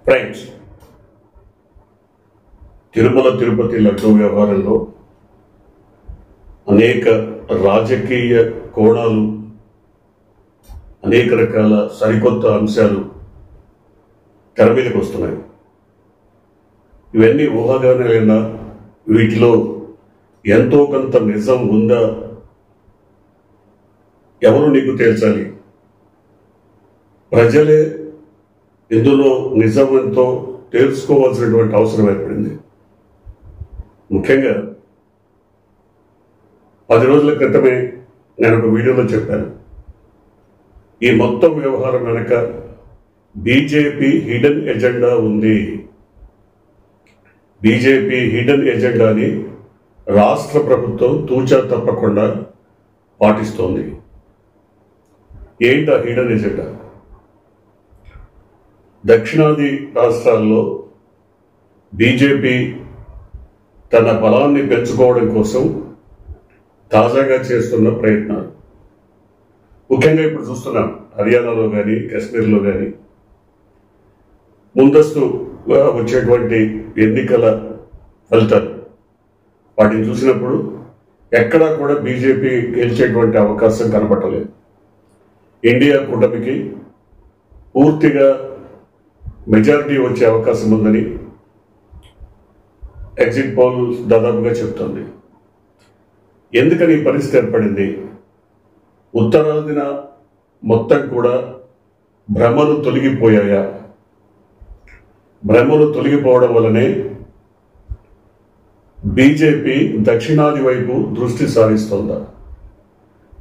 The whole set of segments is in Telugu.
ఫ్రెండ్స్, తిరుమల తిరుపతి లడ్డూ వ్యవహారంలో అనేక రాజకీయ కోణాలు, అనేక రకాల సరికొత్త అంశాలు తెర మీదకి వస్తున్నాయి. ఇవన్నీ ఊహాగానాలైనా వీటిలో ఎంతో కొంత నిజం ఉందా ఎవరు నీకు తేల్చాలి. ప్రజలే ఇందులో నిజం ఎంతో తెలుసుకోవాల్సినటువంటి అవసరం ఏర్పడింది. ముఖ్యంగా 10 రోజుల క్రితమే నేను ఒక వీడియోలో చెప్పాను, ఈ మొత్తం వ్యవహారం వెనక బీజేపీ హిడెన్ ఎజెండా ఉంది. బీజేపీ హిడెన్ ఎజెండాని రాష్ట్ర ప్రభుత్వం తూచా తప్పకుండా పాటిస్తోంది. ఏంటి ఆ హిడెన్ ఎజెండా? దక్షిణాది రాష్ట్రాల్లో బీజేపీ తన బలాన్ని పెంచుకోవడం కోసం తాజాగా చేస్తున్న ప్రయత్నాలు. ముఖ్యంగా ఇప్పుడు చూస్తున్నాం, హర్యానాలో కానీ కాశ్మీర్లో కానీ ముందస్తు వచ్చేటువంటి ఎన్నికల ఫలితాలు వాటిని చూసినప్పుడు ఎక్కడా కూడా బీజేపీ గెలిచేటువంటి అవకాశం కనపడలేదు. ఇండియా కూటమికి పూర్తిగా మెజారిటీ వచ్చే అవకాశం ఉందని ఎగ్జిట్ పోల్ దాదాపుగా చెప్తోంది. ఎందుకని ఈ పరిస్థితి ఏర్పడింది? ఉత్తరాదిన మొత్తం కూడా భ్రమలు తొలగిపోయాయా? భ్రమలు తొలగిపోవడం వల్లనే బీజేపీ దక్షిణాది వైపు దృష్టి సారిస్తోందా?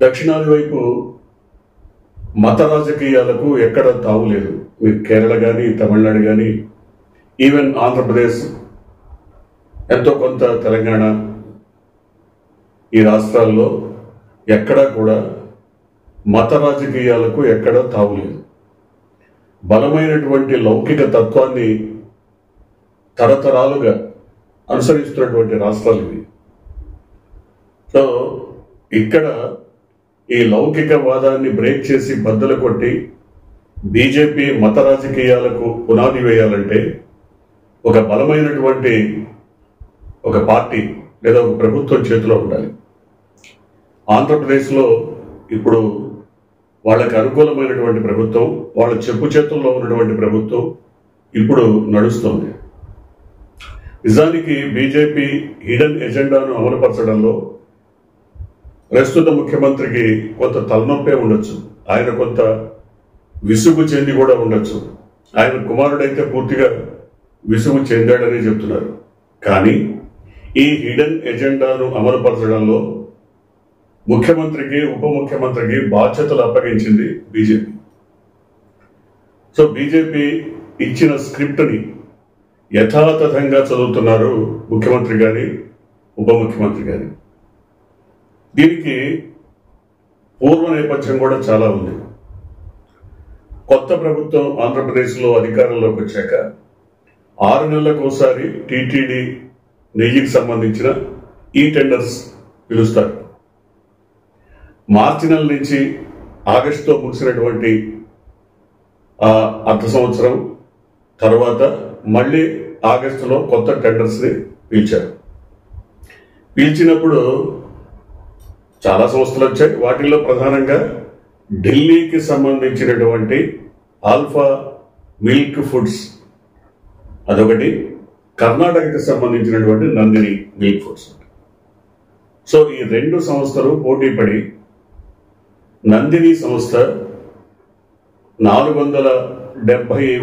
దక్షిణాది వైపు మత రాజకీయాలకు ఎక్కడ తావులేదు. మీరు కేరళ కానీ, తమిళనాడు కానీ, ఈవెన్ ఆంధ్రప్రదేశ్, ఎంతో కొంత తెలంగాణ, ఈ రాష్ట్రాల్లో ఎక్కడా కూడా మత రాజకీయాలకు ఎక్కడా తావులేదు. బలమైనటువంటి లౌకిక తత్వాన్ని తరతరాలుగా అనుసరిస్తున్నటువంటి రాష్ట్రాలు ఇవి. సో ఇక్కడ ఈ లౌకికవాదాన్ని బ్రేక్ చేసి బద్దలు కొట్టి బీజేపీ మత రాజకీయాలకు పునాది వేయాలంటే ఒక బలమైనటువంటి ఒక పార్టీ లేదా ఒక ప్రభుత్వం చేతిలో ఉండాలి. ఆంధ్రప్రదేశ్లో ఇప్పుడు వాళ్ళకి అనుకూలమైనటువంటి ప్రభుత్వం, వాళ్ళ చెప్పు చేతుల్లో ఉన్నటువంటి ప్రభుత్వం ఇప్పుడు నడుస్తుంది. నిజానికి బీజేపీ హిడెన్ ఎజెండాను అమలుపరచడంలో ప్రస్తుత ముఖ్యమంత్రికి కొంత తలనొప్పే ఉండొచ్చు. ఆయన కొంత విసుగు చెంది కూడా ఉండొచ్చు. ఆయన కుమారుడైతే పూర్తిగా విసుగు చెందాడని చెప్తున్నారు. కానీ ఈ హిడెన్ ఎజెండాను అమలుపరచడంలో ముఖ్యమంత్రికి, ఉప ముఖ్యమంత్రికి బాధ్యతలు అప్పగించింది బీజేపీ. సో బీజేపీ ఇచ్చిన స్క్రిప్ట్ని యథాతథంగా చదువుతున్నారు ముఖ్యమంత్రి గాని, ఉప ముఖ్యమంత్రి గాని. దీనికి పూర్వ నేపథ్యం కూడా చాలా ఉంది. కొత్త ప్రభుత్వం ఆంధ్రప్రదేశ్లో అధికారంలోకి వచ్చాక 6 నెలలకు ఒకసారి టీటీడీ నెయ్యికి సంబంధించిన ఈ టెండర్స్ పిలుస్తారు. మార్చి నెల నుంచి ఆగస్టుతో ముగిసినటువంటి అర్ధ సంవత్సరం తర్వాత మళ్ళీ ఆగస్టులో కొత్త టెండర్స్ని పిలిచారు. పిలిచినప్పుడు చాలా సంస్థలు వచ్చాయి. వాటిల్లో ప్రధానంగా ఢిల్లీకి సంబంధించినటువంటి ఆల్ఫా మిల్క్ ఫుడ్స్ అదొకటి, కర్ణాటకకి సంబంధించినటువంటి నందిని మిల్క్ ఫుడ్స్. సో ఈ 2 సంస్థలు పోటీపడి నందిని సంస్థ 470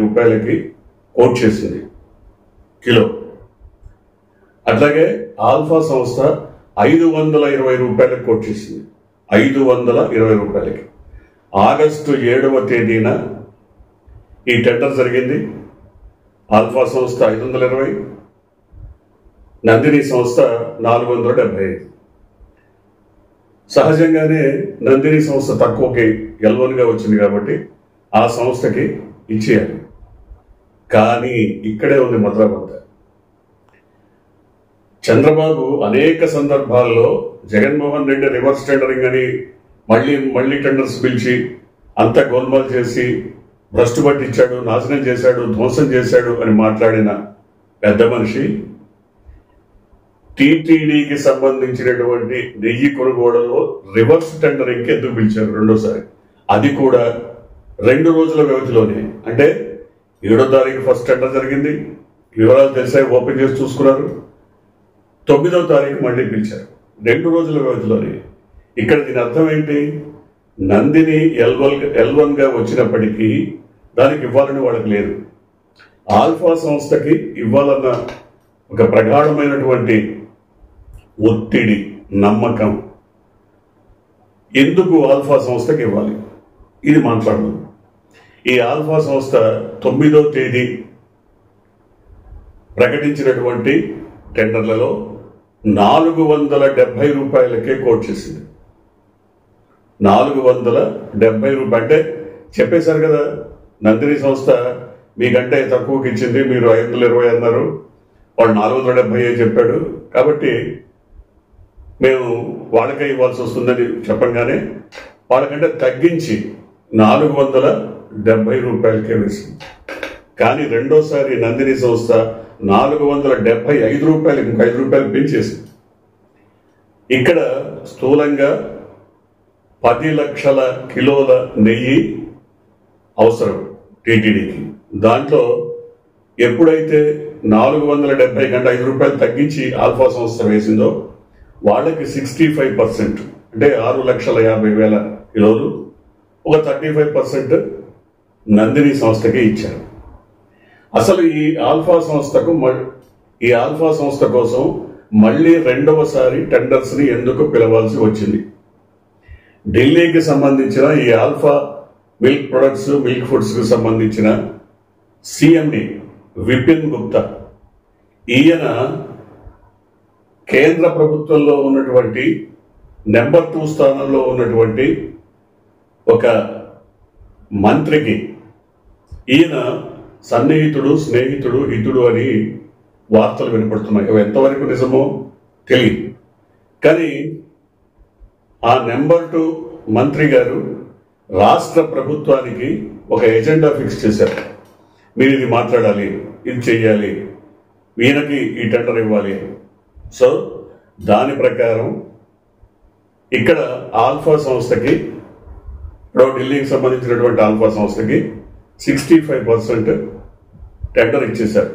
రూపాయలకి కోట్ చేసింది కిలో. అట్లాగే ఆల్ఫా సంస్థ 520 రూపాయలకు కోట్ చేసింది. 520 రూపాయలకి. ఆగస్టు 7వ తేదీన ఈ టెండర్ జరిగింది. ఆల్ఫా సంస్థ 520, నందిని సంస్థ 475. సహజంగానే నందిని సంస్థ తక్కువకి L1గా వచ్చింది కాబట్టి ఆ సంస్థకి ఇచ్చేయాలి. కానీ ఇక్కడే ఉంది మద్రాబంద. చంద్రబాబు అనేక సందర్భాల్లో జగన్మోహన్ రెడ్డి రివర్స్ టెండరింగ్ అని మళ్ళీ టెండర్స్ పిలిచి అంత గోల్మాల్ చేసి భ్రష్టు పట్టించాడు, నాశనం చేశాడు, ధ్వంసం చేశాడు అని మాట్లాడిన పెద్ద మనిషి టీటీడీకి సంబంధించినటువంటి నెయ్యి కొనుగోలులో రివర్స్ టెండరింగ్కి ఎందుకు పిలిచారు రెండోసారి? అది కూడా 2 రోజుల వ్యవధిలోనే. అంటే 7వ తారీఖు ఫస్ట్ టెండర్ జరిగింది, వివరాలు తెలిసాయి, ఓపెన్ చేసి చూసుకున్నారు. 9వ తారీఖు మళ్ళీ పిలిచారు, 2 రోజుల వ్యవధిలోనే. ఇక్కడ దీని అర్థం ఏంటి? నందిని L1 గా వచ్చినప్పటికీ దానికి ఇవ్వాలని వాళ్ళకి లేదు. ఆల్ఫా సంస్థకి ఇవ్వాలన్న ఒక ప్రగాఢమైనటువంటి ఒత్తిడి, నమ్మకం. ఎందుకు ఆల్ఫా సంస్థకి ఇవ్వాలి? ఇది మాట్లాడదు. ఈ ఆల్ఫా సంస్థ 9వ తేదీ ప్రకటించినటువంటి టెండర్లలో 470 రూపాయలకే కోట్ చేసింది. 470 రూపాయలు అంటే చెప్పేశారు కదా, నందిని సంస్థ మీకంటే తక్కువకి ఇచ్చింది, మీరు 520 అన్నారు, వాడు 470 చెప్పాడు, కాబట్టి మేము వాళ్ళకే ఇవ్వాల్సి వస్తుందని చెప్పంగానే వాళ్ళకంటే తగ్గించి 470 రూపాయలకే వేసింది. కానీ రెండోసారి నందిని సంస్థ 475 రూపాయలకి ఇంకా 5 రూపాయలు పెంచేసింది. ఇక్కడ స్థూలంగా 10 లక్షల కిలోల నెయ్యి అవసరం టీటీడీకి. దాంట్లో ఎప్పుడైతే 470 కంటే 5 రూపాయలు తగ్గించి ఆల్ఫా సంస్థ వేసిందో వాళ్ళకి 65%, అంటే 6,50,000 కిలోలు, ఒక 35% నందిని సంస్థకి ఇచ్చారు. అసలు ఈ ఆల్ఫా సంస్థ కోసం మళ్ళీ రెండవసారి టెండర్స్ ని ఎందుకు పిలవాల్సి వచ్చింది? ఢిల్లీకి సంబంధించిన ఈ alpha milk products, milk foods కు సంబంధించిన సిఎండి విపిన్ గుప్తా, ఈయన కేంద్ర ప్రభుత్వంలో ఉన్నటువంటి నెంబర్ 2 స్థానంలో ఉన్నటువంటి ఒక మంత్రికి ఈయన సన్నిహితుడు, స్నేహితుడు, హితుడు అని వార్తలు వినపడుతున్నాయి. అవి ఎంతవరకు నిజమో తెలియదు. కానీ ఆ నెంబర్ 2 మంత్రి గారు రాష్ట్ర ప్రభుత్వానికి ఒక ఎజెండా ఫిక్స్ చేశారు. మీరు ఇది మాట్లాడాలి, ఇది చెయ్యాలి, ఈయనకి ఈ టెండర్ ఇవ్వాలి. సో దాని ప్రకారం ఇక్కడ ఆల్ఫా సంస్థకి, ఢిల్లీకి సంబంధించినటువంటి ఆల్ఫా సంస్థకి 65% టెండర్ ఇచ్చేశారు.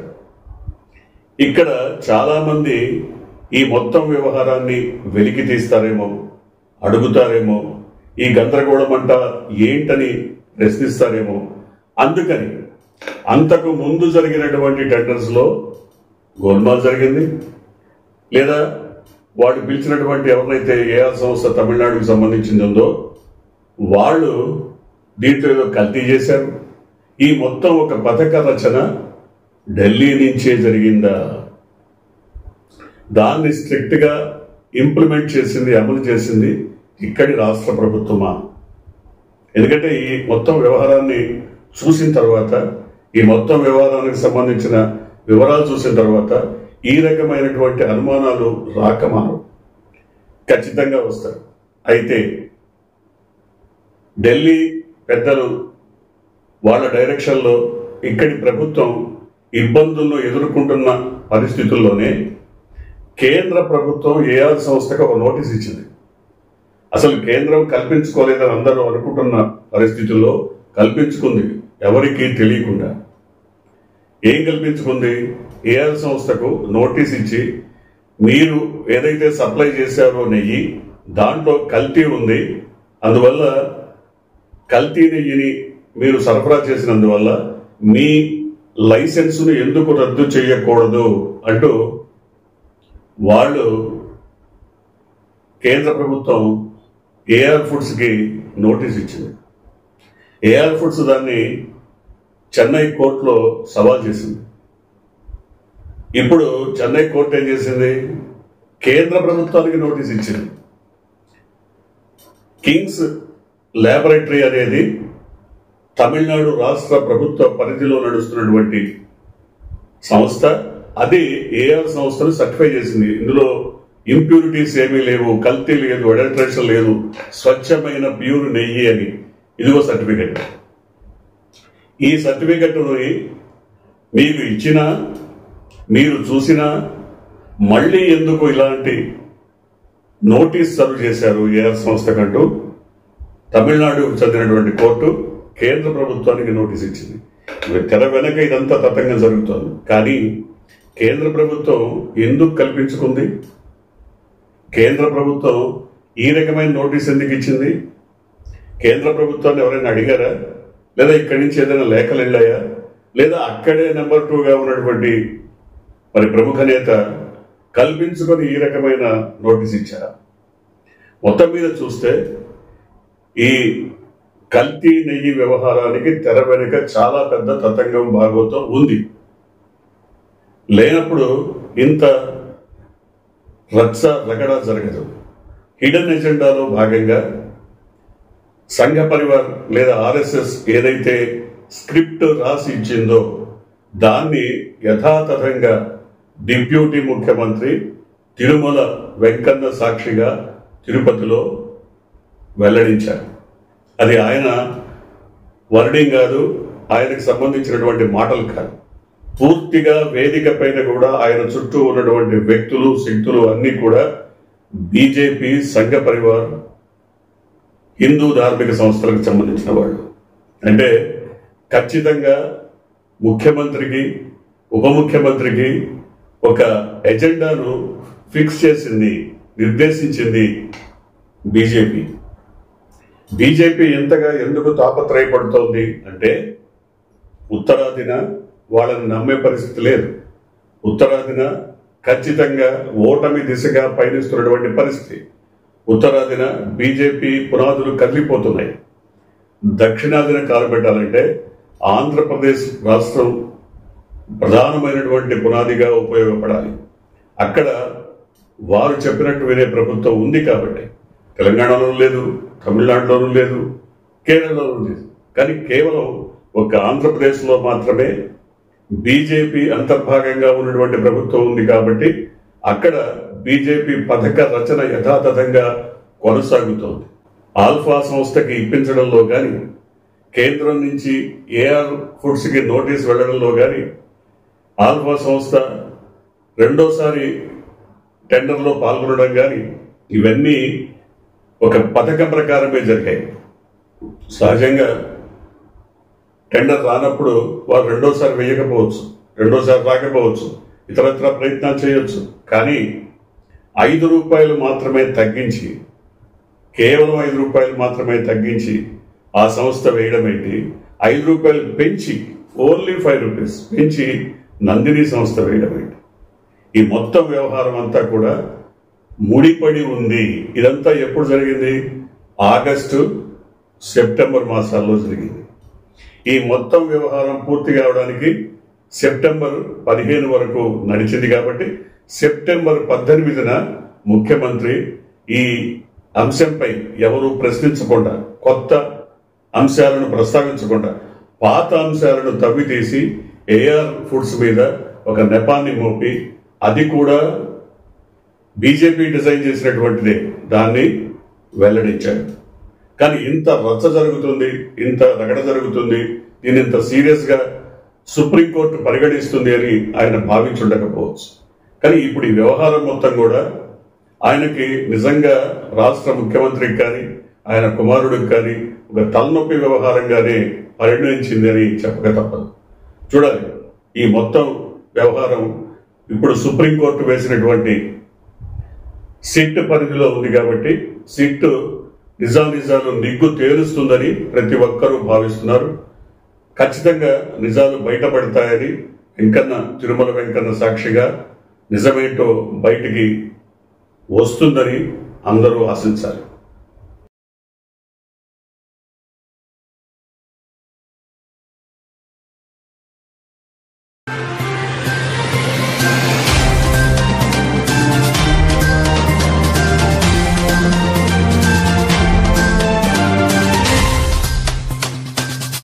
ఇక్కడ చాలా మంది ఈ మొత్తం వ్యవహారాన్ని వెలికి తీస్తారేమో, అడుగుతారేమో, ఈ గందరగోళం అంట ఏంటని ప్రశ్నిస్తారేమో. అందుకని అంతకు ముందు జరిగినటువంటి టెండర్స్ లో గోల్మాల్ జరిగింది, లేదా వాడు పిలిచినటువంటి ఎవరినైతే ఏఆర్ సంస్థ తమిళనాడుకు సంబంధించింది ఉందో వాళ్ళు దీంట్లో ఏదో కల్తీ చేశారు. ఈ మొత్తం ఒక పథక రచన ఢిల్లీ నుంచే జరిగిందా? దాన్ని స్ట్రిక్ట్ గా ఇంప్లిమెంట్ చేసింది, అమలు చేసింది ఇక్కడి రాష్ట్ర ప్రభుత్వమా? ఎందుకంటే ఈ మొత్తం వ్యవహారాన్ని చూసిన తర్వాత, ఈ మొత్తం వ్యవహారానికి సంబంధించిన వివరాలు చూసిన తర్వాత ఈ రకమైనటువంటి అనుమానాలు రాకమానవు, ఖచ్చితంగా వస్తాయి. అయితే ఢిల్లీ పెద్దలు వాళ్ళ డైరెక్షన్లో ఇక్కడి ప్రభుత్వం ఇబ్బందులను ఎదుర్కొంటున్న పరిస్థితుల్లోనే కేంద్ర ప్రభుత్వం ఏఆర్ సంస్థకు ఒక నోటీస్ ఇచ్చింది. అసలు కేంద్రం కల్పించుకోలేదని అందరూ అనుకుంటున్న పరిస్థితుల్లో కల్పించుకుంది, ఎవరికీ తెలియకుండా. ఏం కల్పించుకుంది? ఏఆర్ సంస్థకు నోటీస్ ఇచ్చి, మీరు ఏదైతే సప్లై చేశారో నెయ్యి, దాంట్లో కల్తీ ఉంది, అందువల్ల కల్తీ నెయ్యిని మీరు సరఫరా చేసినందువల్ల మీ లైసెన్సును ఎందుకు రద్దు చేయకూడదు అంటూ వాళ్ళు కేంద్ర ప్రభుత్వం ఏఆర్ ఫుడ్స్ కి నోటీస్ ఇచ్చింది. ఏఆర్ ఫుడ్స్ దాన్ని చెన్నై కోర్టులో సవాల్ చేసింది. ఇప్పుడు చెన్నై కోర్టు ఏం చేసింది? కేంద్ర ప్రభుత్వానికి నోటీస్ ఇచ్చింది. కింగ్స్ ల్యాబొరేటరీ అనేది తమిళనాడు రాష్ట్ర ప్రభుత్వ పరిధిలో నడుస్తున్నటువంటి సంస్థ. అది ఏఆర్ సంస్థను సర్టిఫై చేసింది. ఇందులో ఇంప్యూరిటీస్ ఏమీ లేవు, కల్తీ లేదు, అడల్టరేషన్ లేదు, స్వచ్ఛమైన ప్యూర్ నెయ్యి అని. ఇదిగో సర్టిఫికెట్. ఈ సర్టిఫికెట్ని మీకు ఇచ్చినా, మీరు చూసినా మళ్ళీ ఎందుకు ఇలాంటి నోటీస్ సర్వ్ చేశారు ఏఆర్ సంస్థ కంటూ తమిళనాడుకు చెందినటువంటి కోర్టు కేంద్ర ప్రభుత్వానికి నోటీస్ ఇచ్చింది. తెర వెనక ఇదంతా తతంగం జరుగుతోంది. కానీ కేంద్ర ప్రభుత్వం ఎందుకు కల్పించుకుంది? కేంద్ర ప్రభుత్వం ఈ రకమైన నోటీస్ ఎందుకు ఇచ్చింది? కేంద్ర ప్రభుత్వాన్ని ఎవరైనా అడిగారా? లేదా ఇక్కడి నుంచి ఏదైనా లేఖలు వెళ్ళాయా? లేదా అక్కడే నెంబర్ 2గా ఉన్నటువంటి మరి ప్రముఖ నేత కల్పించుకొని ఈ రకమైన నోటీస్ ఇచ్చారా? మొత్తం మీద చూస్తే ఈ కల్తీ నెయ్యి వ్యవహారానికి తెర వెనుక చాలా పెద్ద తతంగం భాగవతం ఉంది. లేనప్పుడు ఇంత రచ్చ రగడ జరగదు. హిడెన్ ఎజెండాలో భాగంగా సంఘ పరివార్ లేదా ఆర్ఎస్ఎస్ ఏదైతే స్క్రిప్ట్ రాసి ఇచ్చిందో దాన్ని యథాతథంగా డిప్యూటీ ముఖ్యమంత్రి తిరుమల వెంకన్న సాక్షిగా తిరుపతిలో వెల్లడించారు. అది ఆయన వర్డింగ్ కాదు, ఆయనకు సంబంధించినటువంటి మాటలు కాదు. పూర్తిగా వేదిక పైన కూడా ఆయన చుట్టూ ఉన్నటువంటి వ్యక్తులు, శక్తులు అన్నీ కూడా బీజేపీ, సంఘ పరివార్, హిందూ ధార్మిక సంస్థలకు సంబంధించిన వాళ్ళు. అంటే ఖచ్చితంగా ముఖ్యమంత్రికి, ఉప ముఖ్యమంత్రికి ఒక ఎజెండాను ఫిక్స్ చేసింది, నిర్దేశించింది బీజేపీ. బీజేపీ ఎంతగా ఎందుకు తాపత్రయపడుతోంది అంటే ఉత్తరాదిన వాళ్ళని నమ్మే పరిస్థితి లేదు. ఉత్తరాదిన ఖచ్చితంగా ఓటమి దిశగా పయనిస్తున్నటువంటి పరిస్థితి. ఉత్తరాదిన బీజేపీ పునాదులు కదిలిపోతున్నాయి. దక్షిణాదిన కాలు పెట్టాలంటే ఆంధ్రప్రదేశ్ రాష్ట్రం ప్రధానమైనటువంటి పునాదిగా ఉపయోగపడాలి. అక్కడ వారు చెప్పినట్టు వినే ప్రభుత్వం ఉంది కాబట్టి తెలంగాణలోనూ లేదు, తమిళనాడులోనూ లేదు, కేరళలోనూ లేదు. కానీ కేవలం ఒక ఆంధ్రప్రదేశ్లో మాత్రమే బీజేపీ అంతర్భాగంగా ఉన్నటువంటి ప్రభుత్వం ఉంది కాబట్టి అక్కడ బీజేపీ పథక రచన యథాతథంగా కొనసాగుతోంది. ఆల్ఫా సంస్థకి ఇప్పించడంలో కానీ, కేంద్రం నుంచి ఏఆర్ ఫుడ్స్కి నోటీస్ వెళ్లడంలో కానీ, ఆల్ఫా సంస్థ రెండోసారి టెండర్లో పాల్గొనడం కానీ, ఇవన్నీ ఒక పథకం ప్రకారమే జరిగాయి. సహజంగా టెండర్ రానప్పుడు వారు రెండోసారి వేయకపోవచ్చు, రెండోసారి రాకపోవచ్చు, ఇతరత్ర ప్రయత్నాలు చేయొచ్చు. కానీ 5 రూపాయలు మాత్రమే తగ్గించి, కేవలం 5 రూపాయలు మాత్రమే తగ్గించి ఆ సంస్థ వేయడం ఏంటి? 5 రూపాయలు పెంచి, ఓన్లీ 5 రూపీస్ పెంచి నందిని సంస్థ వేయడం ఏంటి? ఈ మొత్తం వ్యవహారం అంతా కూడా ముడిపడి ఉంది. ఇదంతా ఎప్పుడు జరిగింది? ఆగస్టు, సెప్టెంబర్ మాసాల్లో జరిగింది. ఈ మొత్తం వ్యవహారం పూర్తి కావడానికి సెప్టెంబర్ 15 వరకు నడిచింది కాబట్టి సెప్టెంబర్ 18న ముఖ్యమంత్రి ఈ అంశంపై ఎవరు ప్రశ్నించకుండా, కొత్త అంశాలను ప్రస్తావించకుండా పాత అంశాలను తవ్వితీసి ఏఆర్ ఫుడ్స్ మీద ఒక నెపాన్ని మోపి, అది కూడా బీజేపీ డిజైన్ చేసినటువంటిదే, దాన్ని వెల్లడించాడు. కానీ ఇంత రచ్చ జరుగుతుంది, ఇంత రగడ జరుగుతుంది, దీన్ని ఇంత సీరియస్గా సుప్రీంకోర్టు పరిగణిస్తుంది అని ఆయన భావించుండకపోవచ్చు. కానీ ఇప్పుడు ఈ వ్యవహారం మొత్తం కూడా ఆయనకి నిజంగా రాష్ట్ర ముఖ్యమంత్రికి కానీ, ఆయన కుమారుడికి కానీ ఒక తలనొప్పి వ్యవహారంగానే పరిణమించింది అని చెప్పక తప్పదు. చూడాలి, ఈ మొత్తం వ్యవహారం ఇప్పుడు సుప్రీంకోర్టు వేసినటువంటి సిట్ పరిధిలో ఉంది కాబట్టి సిట్ నిజాలు నిగ్గు తేలుస్తుందని ప్రతి ఒక్కరూ భావిస్తున్నారు. ఖచ్చితంగా నిజాలు బయటపడతాయని తిరుమల వెంకన్న సాక్షిగా నిజమేంటో బయటికి వస్తుందని అందరూ ఆశించాలి.